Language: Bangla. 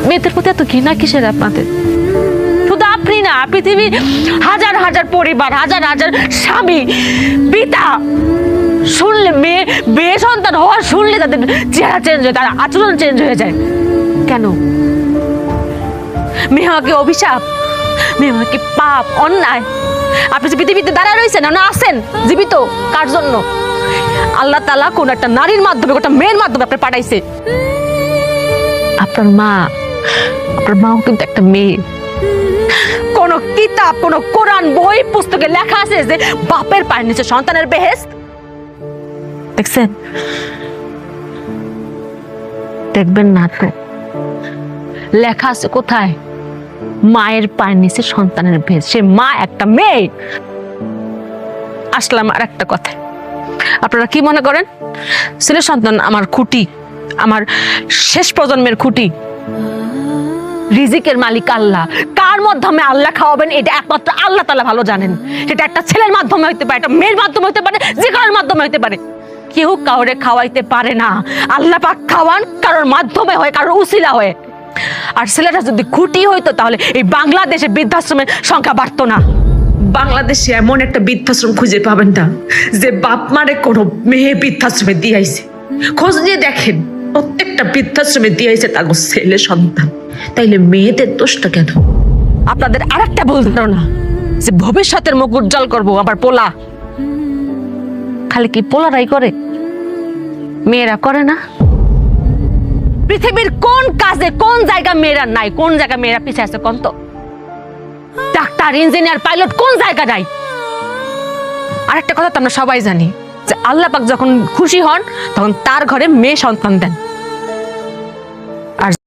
মেয়েদের প্রতি এত ঘৃণা কিসের আপনাদের? শুধু আপনি না, পৃথিবীর হাজার হাজার পরিবার, হাজার হাজার স্বামী, পিতা শুনলে মেয়ে সন্তান হওয়ার শুনলে তাদের চেহারা চেঞ্জ হয়, তার আচরণ চেঞ্জ হয়ে যায়। কেন? মেয়ে হওয়া কি অভিশাপ? মেয়ে হওয়া কি পাপ, অন্যায়? আপনি যে পৃথিবীতে দাঁড়ায় রয়েছেন না আছেন জীবিত, কার জন্য? আল্লাহ তাআলা কোন একটা নারীর মাধ্যমে, কোন মেয়ের মাধ্যমে আপনার পাঠাইছে। আপনার মাও কিন্তু একটা মেয়ে। কোন কিতাব, কোন কোরআন বই পুস্তকে লেখা আছে যে বাপের পায়ের নিচে সন্তানের বেহেশত? দেখছেন? দেখবেন না তো। লেখা আছে কোথায়? মায়ের পায়ের নিচে সন্তানের বেহেশত। সে মা একটা মেয়ে। আসলাম আর একটা কথা, আপনারা কি মনে করেন ছেলে সন্তান আমার খুঁটি, আমার শেষ প্রজন্মের খুঁটি? রিজিকের মালিক আল্লাহ। কার মাধ্যমে আল্লাহ খাওয়াবেন এটা একমাত্র আল্লাহ তাআলা ভালো জানেন। সেটা একটা ছেলের মাধ্যমে হইতে পারে, একটা মেয়ের মাধ্যমে হইতে পারে, যে কারোর মাধ্যমে হইতে পারে। কেউ কাউরে খাওয়াইতে পারে না। আল্লাহ পাক খাওয়ান কারোর মাধ্যমে হয়, কারোর উসিলা হয়। আর ছেলেটা যদি খুঁটি হইতো তাহলে এই বাংলাদেশে বৃদ্ধাশ্রমের সংখ্যা বাড়তো না। বাংলাদেশে এমন একটা বৃদ্ধাশ্রম খুঁজে পাবেন না যে বাপ মারে কোনো মেয়ে বৃদ্ধাশ্রমে দিয়েছে। খোঁজ নিয়ে দেখেন, প্রত্যেকটা বৃদ্ধাশ্রমে দিয়েছে তার ছেলে সন্তান। তাইলে মেয়েদের দোষটা কেন? আপনাদের আরেকটা ভুল ধারণা যে ভবিষ্যতের মুখ উজ্জ্বল করবো আবার পোলা। খালি কি পোলারাই করে? মেয়েরা করে না? পৃথিবীর কোন কাজে কোন জায়গা মেয়েরা নাই, কোন জায়গা মেয়েরা পিছিয়ে আছে কোন তো? ডাক্তার, ইঞ্জিনিয়ার, পাইলট কোন জায়গা নাই? আরেকটা কথা তো আমরা সবাই জানি যে আল্লাহ পাক যখন খুশি হন তখন তার ঘরে মেয়ে সন্তান দেন।